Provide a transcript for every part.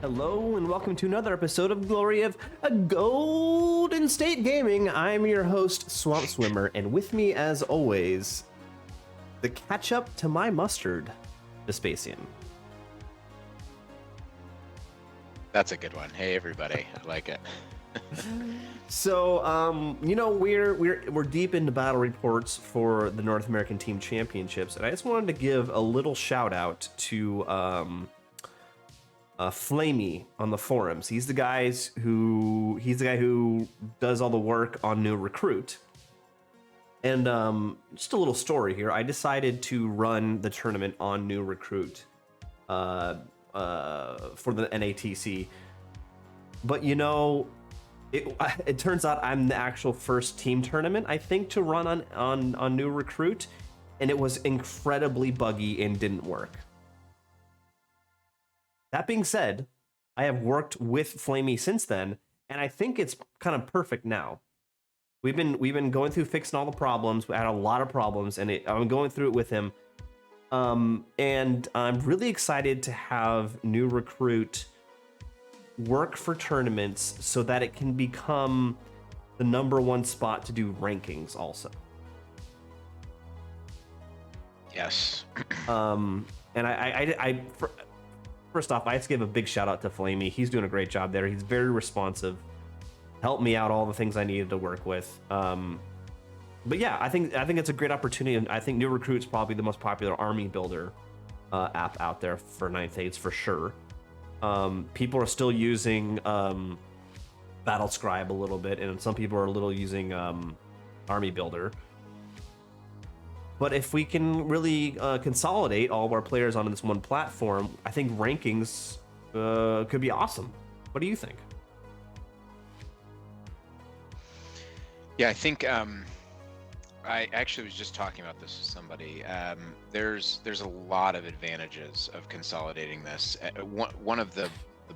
Hello and welcome to another episode of Glory of Golden State Gaming. I'm your host, Swamp Swimmer, and with me, as always, the catch-up to my mustard, Vespacian. That's a good one. Hey, everybody, I like it. So, we're deep into battle reports for the North American Team Championships, and I just wanted to give a little shout out to Flamey on the forums. He's the guy who does all the work on New Recruit. And just a little story here. I decided to run the tournament on New Recruit for the NATC. But it turns out I'm the actual first team tournament, I think, to run on New Recruit, and it was incredibly buggy and didn't work. That being said, I have worked with Flamey since then, and I think it's kind of perfect now. We've been going through fixing all the problems. We had a lot of problems, and I'm going through it with him. And I'm really excited to have New Recruit work for tournaments so that it can become the #1 spot to do rankings also. Yes. And first off, I have to give a big shout out to Flamey. He's doing a great job there. He's very responsive. Helped me out all the things I needed to work with. But yeah, I think it's a great opportunity, and I think New Recruit's probably the most popular army builder app out there for 9th Aids for sure. People are still using Battle Scribe a little bit, and some people are a little using Army Builder. But if we can really consolidate all of our players onto this one platform, I think rankings could be awesome. What do you think? Yeah, I think I actually was just talking about this with somebody. There's a lot of advantages of consolidating this. One of the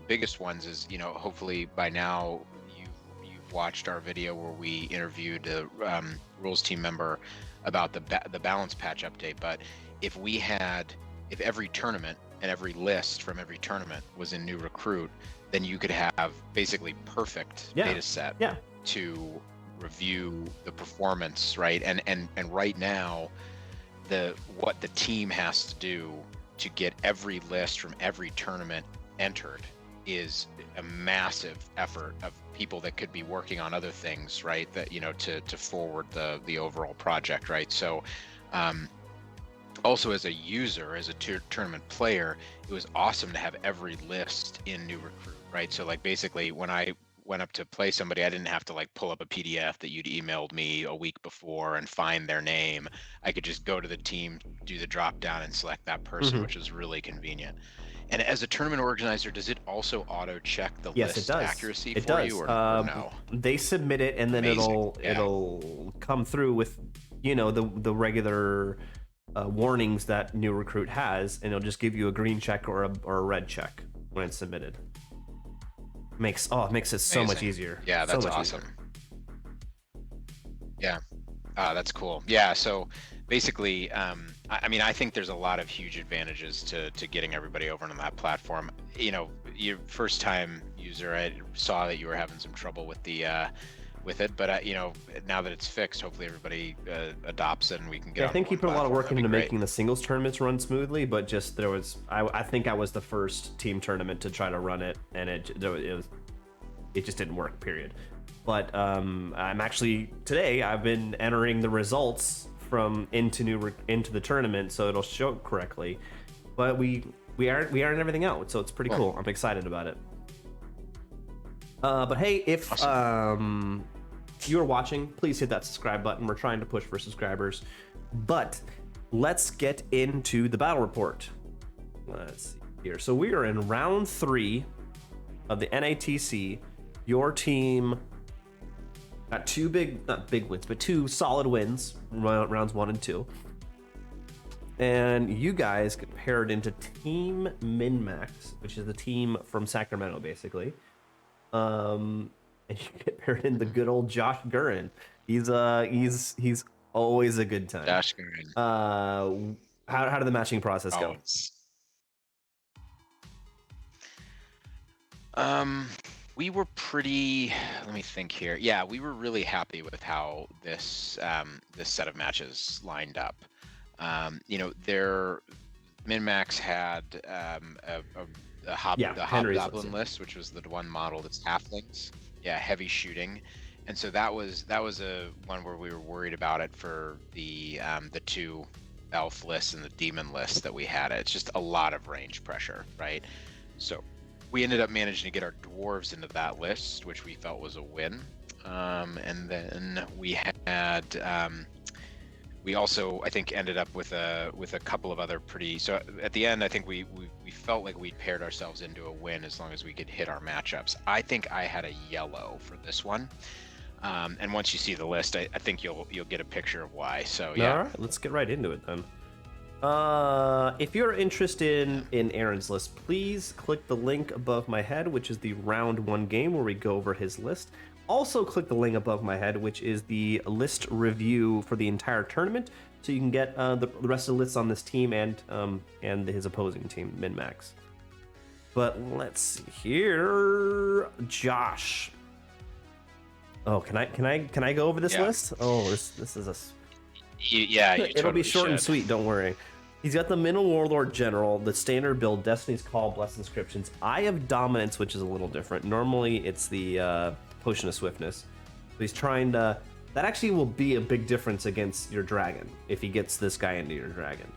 biggest ones is, hopefully by now you've watched our video where we interviewed a rules team member about the balance patch update. But if every tournament and every list from every tournament was in New Recruit, then you could have basically perfect data set to review the performance, right? And right now, what the team has to do to get every list from every tournament entered is a massive effort of people that could be working on other things, right? That to forward the overall project, right? So also as a user, as a tournament player, it was awesome to have every list in New Recruit, right? So like basically when I went up to play somebody, I didn't have to like pull up a PDF that you'd emailed me a week before and find their name. I could just go to the team, do the drop down, and select that person, which is really convenient. And as a tournament organizer, does it also auto check the list accuracy for you, or no? They submit it, and then it'll come through with the regular warnings that New Recruit has, and it'll just give you a green check or a red check when it's submitted. It makes it so much easier. Yeah, that's awesome. Yeah, that's cool. Yeah, so basically, I think there's a lot of huge advantages to getting everybody over on that platform. Your first time user, I saw that you were having some trouble with it, but now that it's fixed, hopefully everybody adopts it and we can get. I think he put a lot of work into making the singles tournaments run smoothly, but just I think I was the first team tournament to try to run it, and it just didn't work. Period. But I'm actually today I've been entering the results from into the tournament, so it'll show it correctly. But we ironed everything out, so it's pretty cool. I'm excited about it. But hey, if you are watching, please hit that subscribe button. We're trying to push for subscribers. But let's get into the battle report. Let's see here. So we are in round 3 of the NATC. Your team got not big wins, but 2 solid wins, rounds 1 and 2. And you guys get paired into Team Minmax, which is the team from Sacramento, basically. And you get paired in the good old Josh Gurin. He's always a good time. Josh Gurin. How did the matching process go? We were pretty. Let me think here. Yeah, we were really happy with how this set of matches lined up. Their Min-Max had Yeah, the Henry's Hobgoblin list, which was the one model that's halflings. Yeah, heavy shooting, and so that was a one where we were worried about it for the 2 elf lists and the demon list that we had. It's just a lot of range pressure, right? So we ended up managing to get our dwarves into that list, which we felt was a win. And then we had we also, I think, ended up with a couple of other pretty. So at the end, I think we felt like we'd paired ourselves into a win as long as we could hit our matchups. I think I had a yellow for this one, and once you see the list, I think you'll get a picture of why. So yeah. All right, let's get right into it then. If you're interested in Aaron's list, please click the link above my head, which is the round 1 game where we go over his list. Also click the link above my head, which is the list review for the entire tournament, so you can get the rest of the lists on this team and his opposing team, Min-Max. But let's see here, Josh. Oh, can I go over this list? Oh, this is a. Yeah, you it'll totally be short and should. sweet. Don't worry. He's got the Middle Warlord General, the standard build, Destiny's Call, Blessed Inscriptions, Eye of Dominance, which is a little different. Normally, it's the Potion of Swiftness. So he's trying to. That actually will be a big difference against your dragon if he gets this guy into your dragon.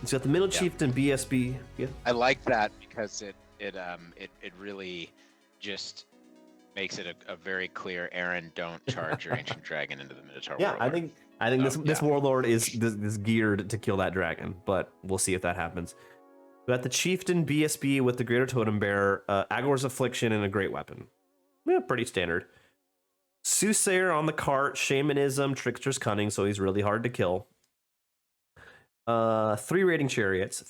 He's got the Middle Chieftain, BSB. Yeah. I like that because it really just makes it a very clear, Aaron, don't charge your ancient dragon into the Minotaur Yeah, Warlord. I think this warlord is geared to kill that dragon, but we'll see if that happens. We got the Chieftain BSB with the Greater Totem Bearer, Agor's Affliction, and a Great Weapon. Yeah, pretty standard. Soothsayer on the cart, Shamanism, Trickster's Cunning, so he's really hard to kill. 3 raiding chariots,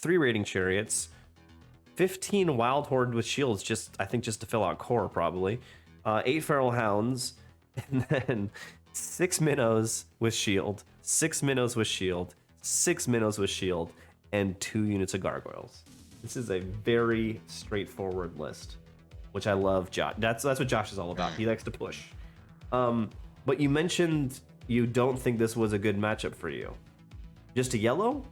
15 Wild Horde with shields, I think just to fill out core probably. 8 Feral Hounds, and then 6 Minnows with shield, 6 Minnows with shield, 6 Minnows with shield, and 2 units of Gargoyles. This is a very straightforward list, which I love. Josh, that's what Josh is all about. He likes to push. But you mentioned you don't think this was a good matchup for you. Just a yellow?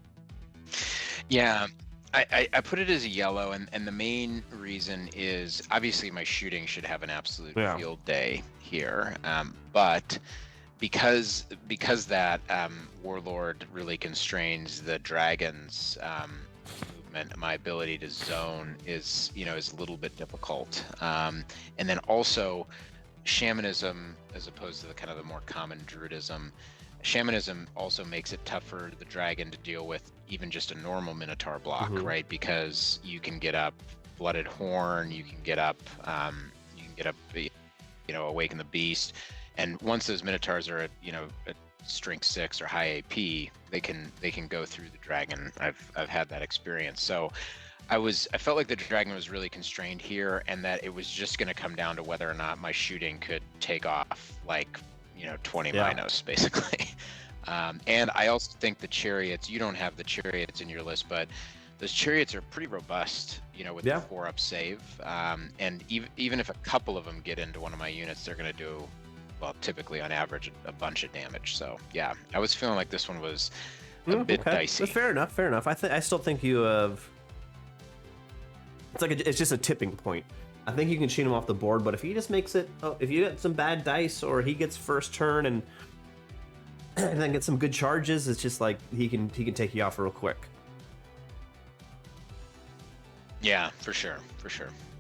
Yeah. I put it as a yellow, and the main reason is obviously my shooting should have an absolute field day here, but because that Warlord really constrains the dragon's movement, my ability to zone is a little bit difficult, and then also Shamanism, as opposed to the kind of the more common Druidism. Shamanism also makes it tough for the dragon to deal with even just a normal Minotaur block, right? Because you can get up Blooded Horn, you can get up, Awaken the Beast, and once those Minotaurs are at strength 6 or high AP, they can go through the dragon. I've had that experience, so I felt like the dragon was really constrained here, and that it was just going to come down to whether or not my shooting could take off 20 Minos, basically. And I also think the chariots, you don't have the chariots in your list, but those chariots are pretty robust, with the 4-up save. And even if a couple of them get into one of my units, they're going to do, well, typically on average, a bunch of damage. So yeah, I was feeling like this one was a bit dicey. That's fair enough. I still think you have. It's just a tipping point. I think you can shoot him off the board, but if he just makes it, if you get some bad dice or he gets first turn and then get some good charges, it's just like he can take you off real quick. Yeah, for sure.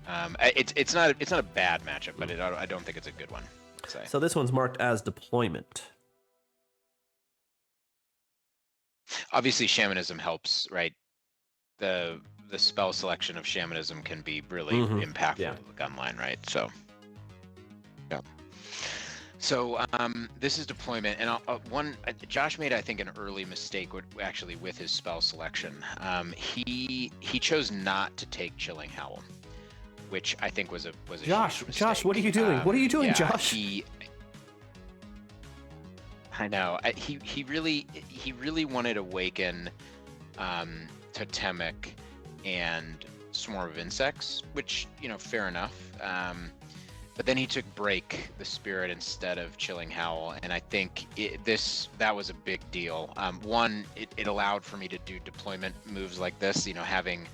It's not a bad matchup, but I don't think it's a good one. So this one's marked as deployment. Obviously, Shamanism helps, right? The spell selection of Shamanism can be really impactful to the gun line, right? So, yeah. So this is deployment, and Josh made, I think, an early mistake with his spell selection. He chose not to take Chilling Howl, which I think was a Josh. huge mistake. Josh, what are you doing? What are you doing, Josh? I know. He really wanted Awaken, Totemic, and swarm of insects, which, you know, fair enough. But then he took Break the Spirit instead of Chilling Howl, and I think that was a big deal. One, it allowed for me to do deployment moves like this, you know, having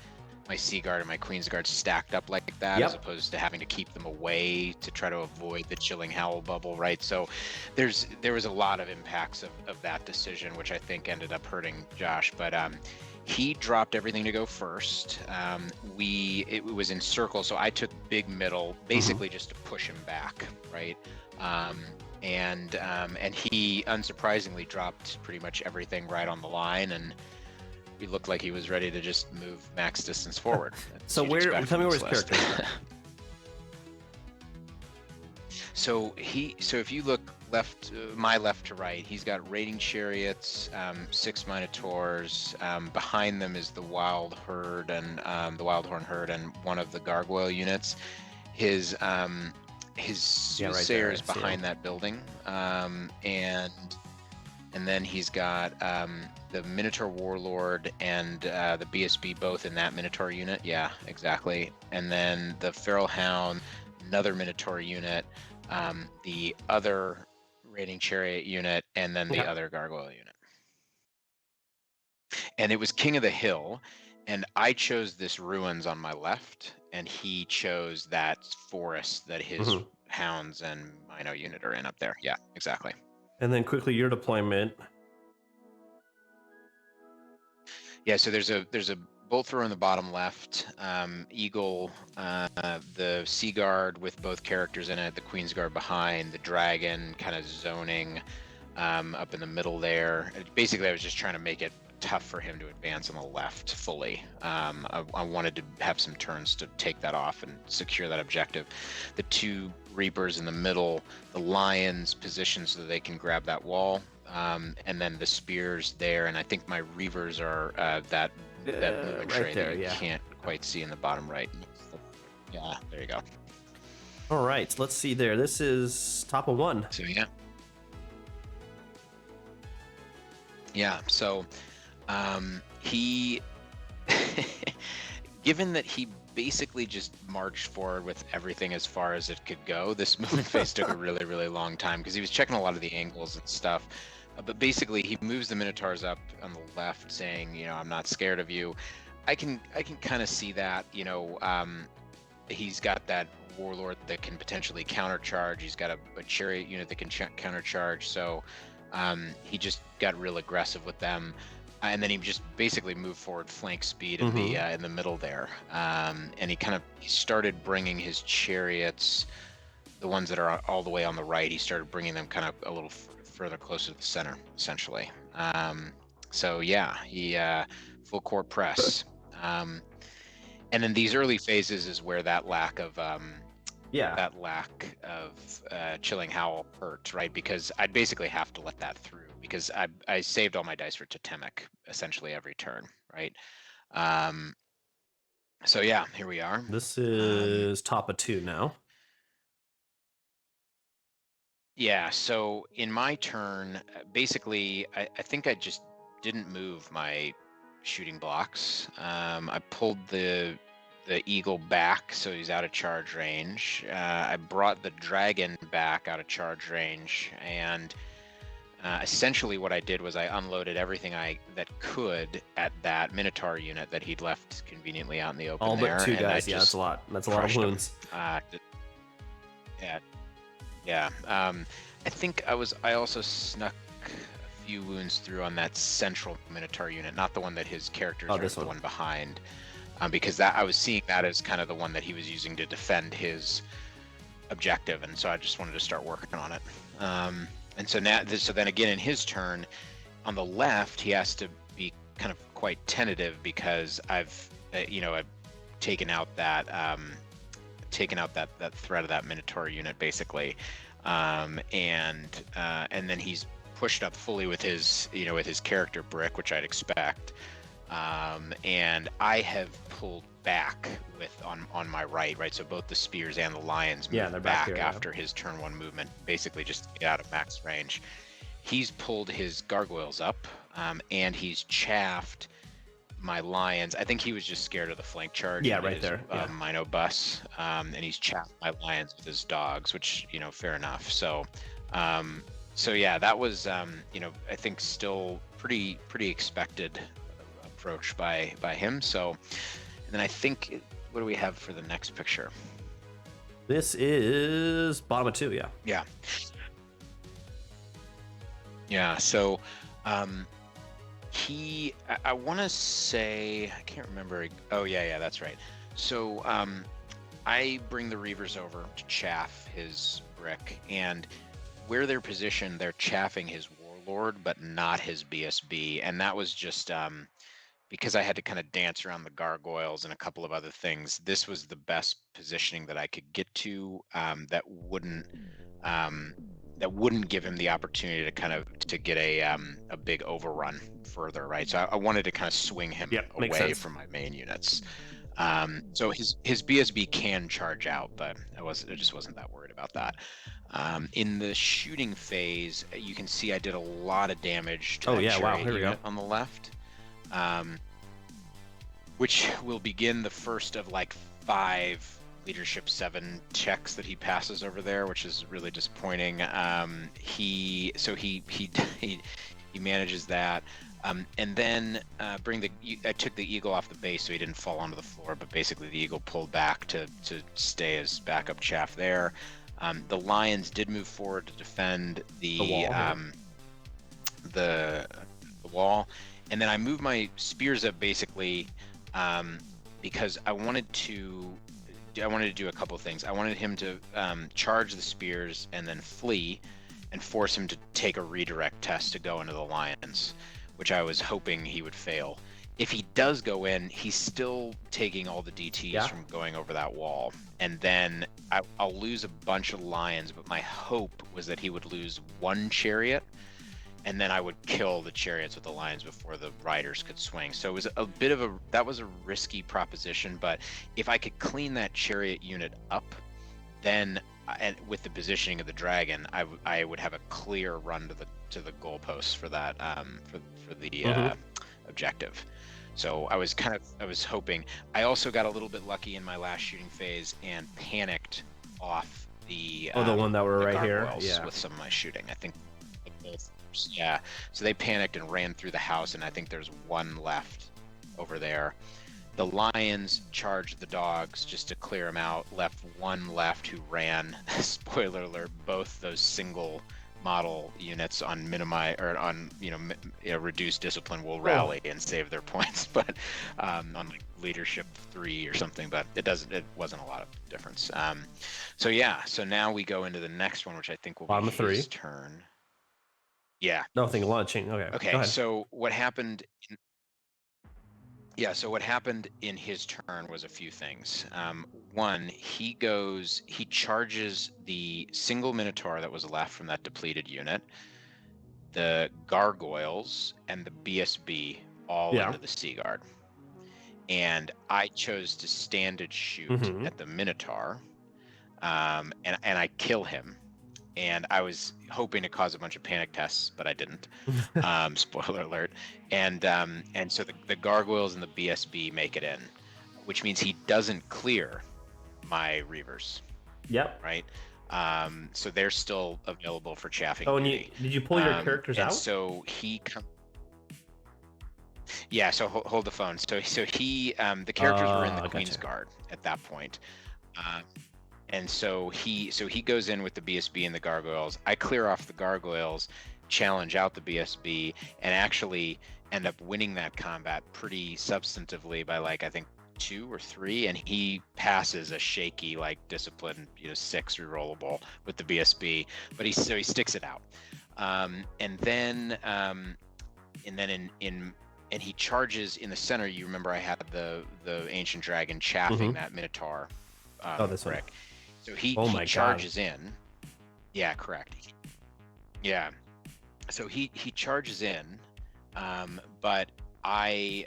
my Sea Guard and my Queen's Guard stacked up like that, as opposed to having to keep them away to try to avoid the Chilling Howl bubble, right? So there was a lot of impacts of that decision, which I think ended up hurting Josh. But he dropped everything to go first. It was in circle, so I took big middle, basically just to push him back, right? And he unsurprisingly dropped pretty much everything right on the line, and he looked like he was ready to just move max distance forward. So tell me where his character is. So if you look my left to right, he's got raiding chariots, 6 minotaurs. Behind them is the wild herd and the Wildhorn herd and one of the gargoyle units. His soothsayer is behind that building, and then he's got the Minotaur Warlord and the BSB both in that Minotaur unit. Yeah, exactly. And then the Feral Hound, another Minotaur unit, the other raiding chariot unit, and then the other gargoyle unit. And it was King of the Hill, and I chose this ruins on my left, and he chose that forest that his hounds and Mino unit are in up there. Yeah, exactly. And then quickly your deployment. Yeah, so there's a bolt thrower in the bottom left, Eagle, the Sea Guard with both characters in it, the Queen's Guard behind, the Dragon kind of zoning up in the middle there. Basically, I was just trying to make it tough for him to advance on the left fully. I wanted to have some turns to take that off and secure that objective. The 2 Reapers in the middle, the Lions positioned so that they can grab that wall, and then the Spears there, and I think my Reavers are that movement tray there, that you can't quite see in the bottom right. Yeah, there you go. All right, let's see there. This is top of 1. So yeah, so he given that he basically just marched forward with everything as far as it could go, this movement phase took a really, really long time because he was checking a lot of the angles and stuff. But basically, he moves the Minotaurs up on the left, saying, you know, I'm not scared of you. I can kind of see that, you know. He's got that Warlord that can potentially countercharge. He's got a chariot unit that can countercharge. So he just got real aggressive with them. And then he just basically moved forward flank speed in the middle there. And he started bringing his chariots, the ones that are all the way on the right, he started bringing them kind of a little further closer to the center, essentially. So yeah, he full court press. And then these early phases is where that lack of Chilling Howl hurt, right? Because I'd basically have to let that through because I saved all my dice for Totemic essentially every turn, right? So yeah, here we are. This is top of 2 now. Yeah, so in my turn, basically, I think I just didn't move my shooting blocks. I pulled the Eagle back, so he's out of charge range. I brought the Dragon back out of charge range, and essentially what I did was I unloaded everything that could at that Minotaur unit that he'd left conveniently out in the open. All but 2 guys, yeah, that's a lot. That's a lot of wounds. Yeah. I think I also snuck a few wounds through on that central Minotaur unit, not the one that his characters are, the one behind, because I was seeing that as kind of the one that he was using to defend his objective, and so I just wanted to start working on it. And so then again in his turn, on the left, he has to be kind of quite tentative because I've taken out that threat of that Minotaur unit basically, and then he's pushed up fully with his character brick, which I'd expect, and I have pulled back on my right, so both the Spears and the Lions moved back after his turn 1 movement, basically just to get out of max range. He's pulled his gargoyles up, and he's chaffed my lions. I think he was just scared of the flank charge. Yeah, into right his, there. Yeah. Mino bus, and he's chapped my lions with his dogs, which fair enough. So, so yeah, that was I think still pretty expected approach by him. So, and then I think what do we have for the next picture? This is bottom of 2. Yeah. Yeah. Yeah. So, I want to say, I can't remember. Oh yeah, that's right. So I bring the Reavers over to chaff his brick, and where they're positioned, they're chaffing his Warlord, but not his BSB, and that was just because I had to kind of dance around the gargoyles and a couple of other things. This was the best positioning that I could get to that wouldn't give him the opportunity to kind of to get a big overrun further, right? So I wanted to kind of swing him away from my main units. So his BSB can charge out, but I just wasn't that worried about that. In the shooting phase, you can see I did a lot of damage to that chariot unit on the left, which will begin the first of like 5 leadership 7 checks that he passes over there, which is really disappointing. He manages that, and then I took the eagle off the base so he didn't fall onto the floor, but basically the eagle pulled back to stay as backup chaff there. The lions did move forward to defend the wall, and then I moved my spears up basically because I wanted to do a couple of things. I wanted him to charge the spears and then flee and force him to take a redirect test to go into the lions, which I was hoping he would fail. If he does go in, he's still taking all the DTs from going over that wall. And then I'll lose a bunch of lions, but my hope was that he would lose 1 chariot, and then I would kill the chariots with the lions before the riders could swing. So it was that was a risky proposition, but if I could clean that chariot unit up, then and with the positioning of the dragon, I would have a clear run to the goalposts for that for the objective. So I was hoping. I also got a little bit lucky in my last shooting phase and panicked off the the one that were right here, with some of my shooting. I think both. Yeah, so they panicked and ran through the house, and I think there's 1 left over there. The lions charged the dogs just to clear them out, left 1 left who ran. Spoiler alert, both those single model units on reduced discipline will rally and save their points, but on like leadership 3 or something, but it wasn't a lot of difference. So now we go into the next one, which I think will be his turn. Yeah. Nothing launching. Okay. So what happened? What happened in his turn was a few things. One, he charges the single Minotaur that was left from that depleted unit, the gargoyles, and the BSB all into the Sea Guard. And I chose to stand and shoot at the Minotaur, and I kill him. And I was hoping to cause a bunch of panic tests, but I didn't. Spoiler alert. And so the gargoyles and the BSB make it in, which means he doesn't clear my Reavers. Yep. Right. So they're still available for chaffing. Oh, and did you pull your characters out? So he Yeah. So hold the phone. So he the characters were in the Queen's Guard at that point. And so he goes in with the BSB and the gargoyles. I clear off the gargoyles, challenge out the BSB, and actually end up winning that combat pretty substantively by like I think 2 or 3. And he passes a shaky like discipline 6 rerollable with the BSB, but he sticks it out. And then he charges in the center. You remember I had the ancient dragon chaffing that Minotaur. This brick. one. So he charges in. Yeah, correct. Yeah. So he charges in, but I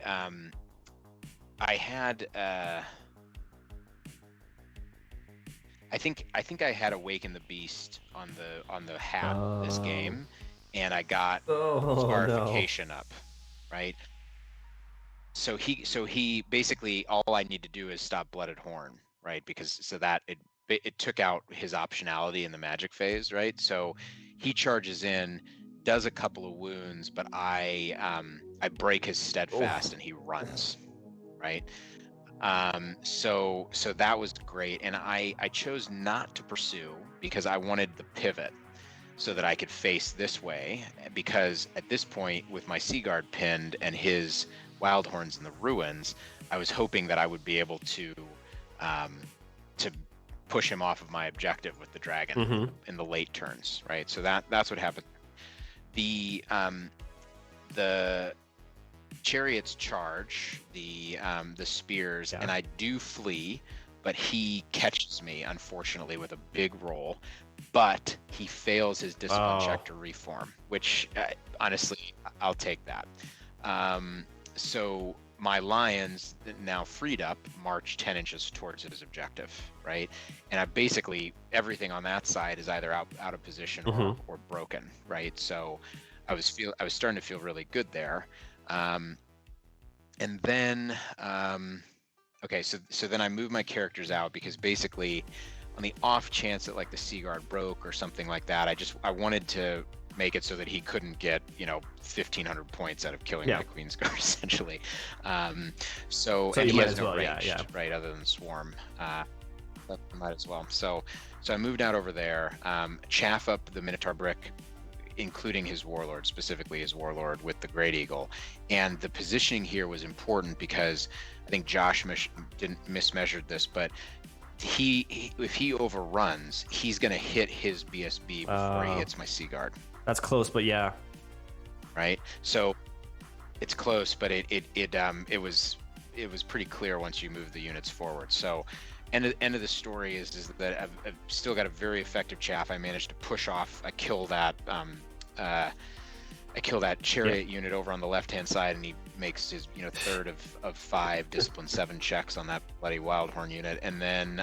had I think I had Awaken the Beast on the hat this game, and I got scarification up, right? So he basically, all I need to do is stop Blooded Horn, right? Because so that it took out his optionality in the magic phase, right? So he charges in, does a couple of wounds, but I break his steadfast Oh. and he runs, right? So that was great, and I chose not to pursue because I wanted the pivot so that I could face this way, because at this point, with my Seaguard pinned and his Wildhorns in the ruins, I was hoping that I would be able um, to push him off of my objective with the dragon in the late turns, right? So that's what happened. The chariots charge the spears, and I do flee, but he catches me, unfortunately, with a big roll. But he fails his discipline check to reform, which honestly, I'll take that. So my lions, now freed up, march 10 inches towards his objective, right? And I basically, everything on that side is either out of position or broken, right? So I was starting to feel really good there. And then okay, so then I moved my characters out because basically, on the off chance that like the Seaguard broke or something like that, I wanted to make it so that he couldn't get 1,500 points out of killing my Queensguard essentially. So and he has no range, right, other than Swarm. Might as well. So I moved out over there, chaff up the Minotaur brick, including his warlord, specifically his warlord with the Great Eagle. And the positioning here was important because I think Josh mismeasured this, but if he overruns, he's going to hit his BSB before he hits my Seaguard. That's close, but yeah. Right? So it's close, but it was pretty clear once you move the units forward. So end of the story is that I've still got a very effective chaff. I managed to push off. I kill that chariot unit over on the left hand side, and he makes his third of 5 discipline 7 checks on that bloody Wildhorn unit, and then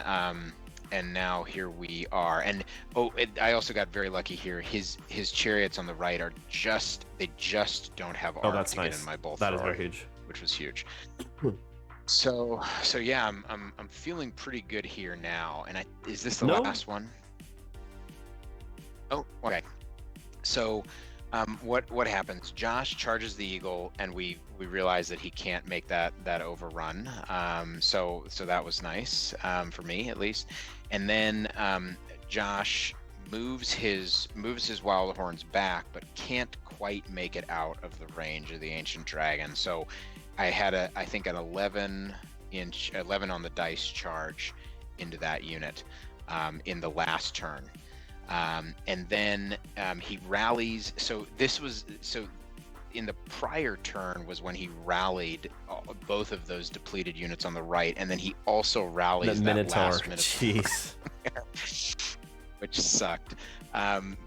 and now here we are. And I also got very lucky here. His chariots on the right are just don't have arm to get in my bolt thrower. That is very huge, which was huge. So yeah, I'm feeling pretty good here now. And is this the last one? Oh, okay. So what happens? Josh charges the eagle, and we realize that he can't make that overrun. So that was nice for me, at least. And then Josh moves his Wildhorns back, but can't quite make it out of the range of the Ancient Dragon. So I had I think an 11 on the dice charge into that unit in the last turn. And then he rallies. So in the prior turn was when he rallied both of those depleted units on the right, and then he also rallies that last Minotaur. Jeez. Which sucked.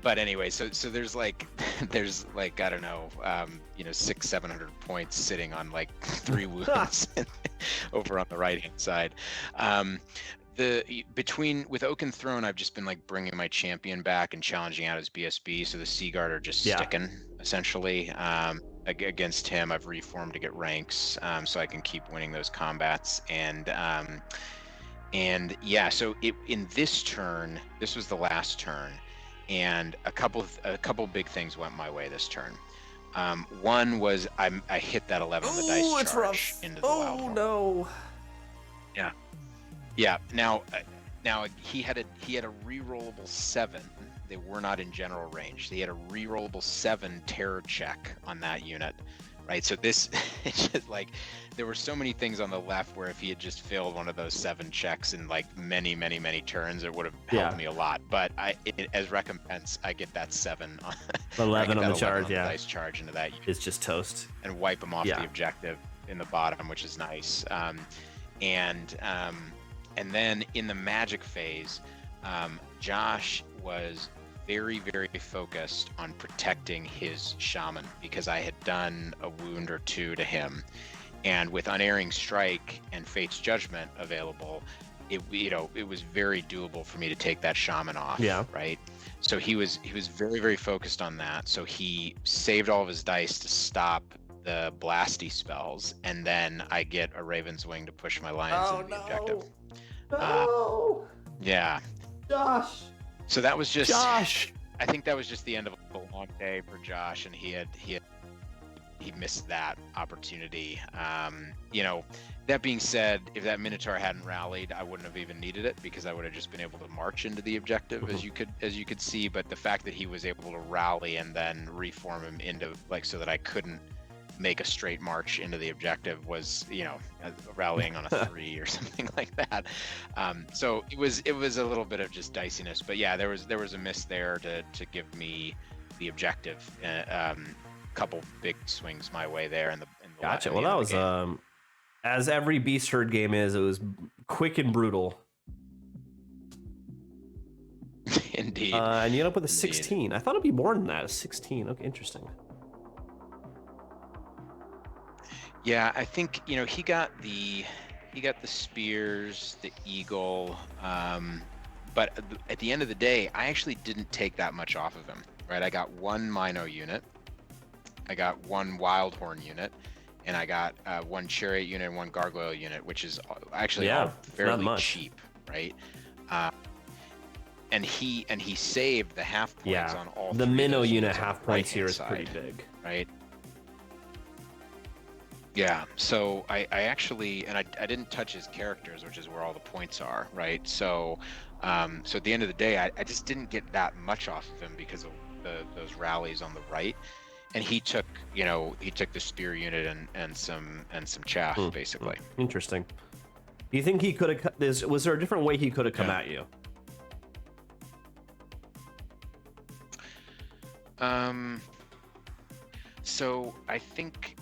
But anyway, so there's like I don't know, 600-700 points sitting on like 3 wounds over on the right hand side. With Oaken Throne, I've just been like bringing my champion back and challenging out his BSB, so the Seaguard are just sticking essentially. Against him, I've reformed to get ranks, so I can keep winning those combats. And yeah, so in this turn, this was the last turn, and a couple big things went my way this turn. One was I hit that 11 on the dice charge into the Wildhorn. Oh no. Yeah. Yeah. Now he had a rerollable 7. They were not in general range. He had a rerollable 7 terror check on that unit, right? So this, it's just like there were so many things on the left where if he had just failed one of those 7 checks in like many turns, it would have helped me a lot. But as recompense, I get that 7 on 11 on the charge. Dice charge into that unit. It's just toast. And wipe him off the objective in the bottom, which is nice. And then in the magic phase, Josh was very, very focused on protecting his shaman because I had done a wound or 2 to him. And with Unerring Strike and Fate's Judgment available, it was very doable for me to take that shaman off. Yeah. Right. So he was very, very focused on that. So he saved all of his dice to stop the blasty spells, and then I get a Raven's Wing to push my lions into the objective. No. Yeah. Josh. So that was just Josh. I think that was just the end of a long day for Josh, and he missed that opportunity. You know, that being said, if that Minotaur hadn't rallied, I wouldn't have even needed it, because I would have just been able to march into the objective, as you could see. But the fact that he was able to rally and then reform him into, like, so that I couldn't make a straight march into the objective was, you know, rallying on a 3 or something like that. So it was a little bit of just diciness. But yeah, there was a miss there to give me the objective. Couple big swings my way there in the Gotcha. Well, that was as every Beast Herd game is. It was quick and brutal. Indeed. And you end up with a 16. I thought it'd be more than that. A 16. Okay, interesting. Yeah, I think, you know, he got the spears, the eagle, but at the end of the day, I actually didn't take that much off of him. Right, I got 1 Mino unit, I got 1 Wildhorn unit, and I got 1 Chariot unit and 1 Gargoyle unit, which is actually all fairly cheap, right? And he saved the half points on all. The Minnow unit half points here is pretty big, right? Yeah, so I actually, and I didn't touch his characters, which is where all the points are, right? So so at the end of the day, I just didn't get that much off of him because of those rallies on the right. And he took the spear unit and some chaff, basically. Interesting. Do you think he could have? Was there a different way he could have come at you? So I think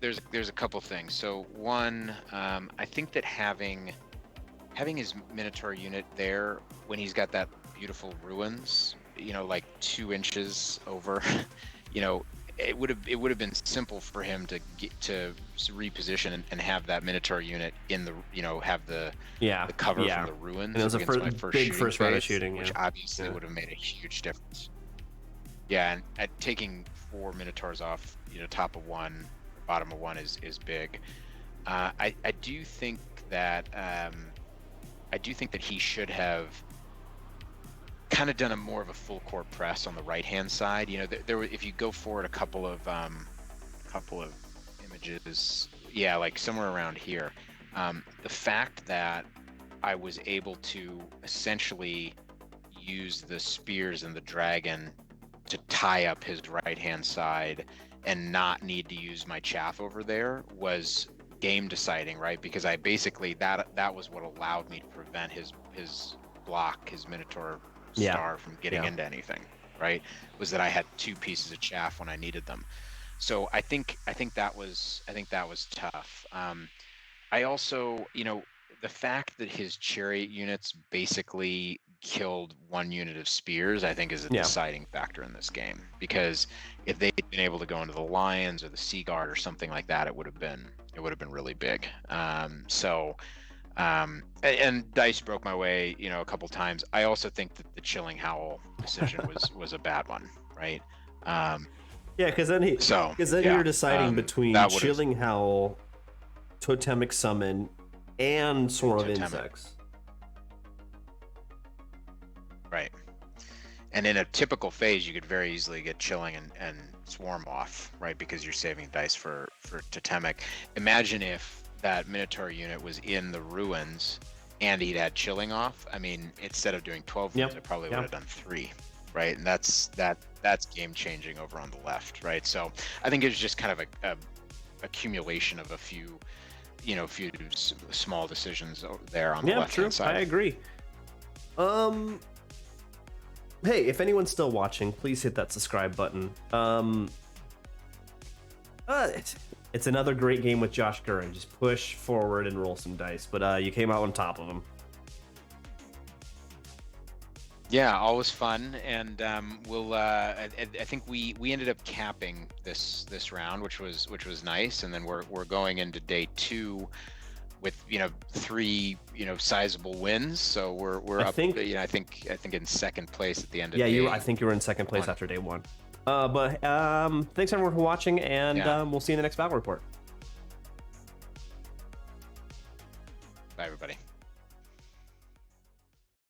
there's a couple things. So one, I think that having his Minotaur unit there when he's got that beautiful ruins, you know, like 2 inches over, you know, it would have been simple for him to get to reposition and have that Minotaur unit in the, you know, have the cover from the ruins. And it was a big first round of shooting, which obviously would have made a huge difference. Yeah, and at taking 4 Minotaurs off, you know, top of 1, bottom of 1 is big. I do think that he should have kind of done more of a full court press on the right hand side. You know, there if you go forward a couple of images, yeah, like somewhere around here, the fact that I was able to essentially use the spears and the dragon to tie up his right hand side and not need to use my chaff over there was game deciding, right? Because I basically that was what allowed me to prevent his block, his Minotaur star from getting into anything, right? Was that I had 2 pieces of chaff when I needed them. So I think that was tough. I also, you know, the fact that his chariot units basically killed 1 unit of spears, I think is a deciding factor in this game, because if they'd been able to go into the lions or the sea guard or something like that, it would have been really big. And dice broke my way, you know, a couple times. I also think that the Chilling Howl decision was a bad one, right? Because then you're deciding between Chilling Howl, Totemic Summon, and Swarm of Insects. Right. And in a typical phase, you could very easily get Chilling and Swarm off, right? Because you're saving dice for Totemic. Imagine if that Minotaur unit was in the ruins and he'd had Chilling off. I mean, instead of doing 12 wounds, I probably would have done 3, right? And that's game changing over on the left, right? So I think it was just kind of a accumulation of a few small decisions there on the left-hand side. I agree. Hey, if anyone's still watching, please hit that subscribe button. It's another great game with Josh Curran. Just push forward and roll some dice. But you came out on top of him. Yeah, always fun, and I think we ended up capping this round, which was nice, and then we're going into day 2 with 3 sizable wins. So we're up. I think in second place at the end of day. I think you were in second place after day 1. But thanks everyone for watching, and we'll see you in the next battle report. Bye, everybody.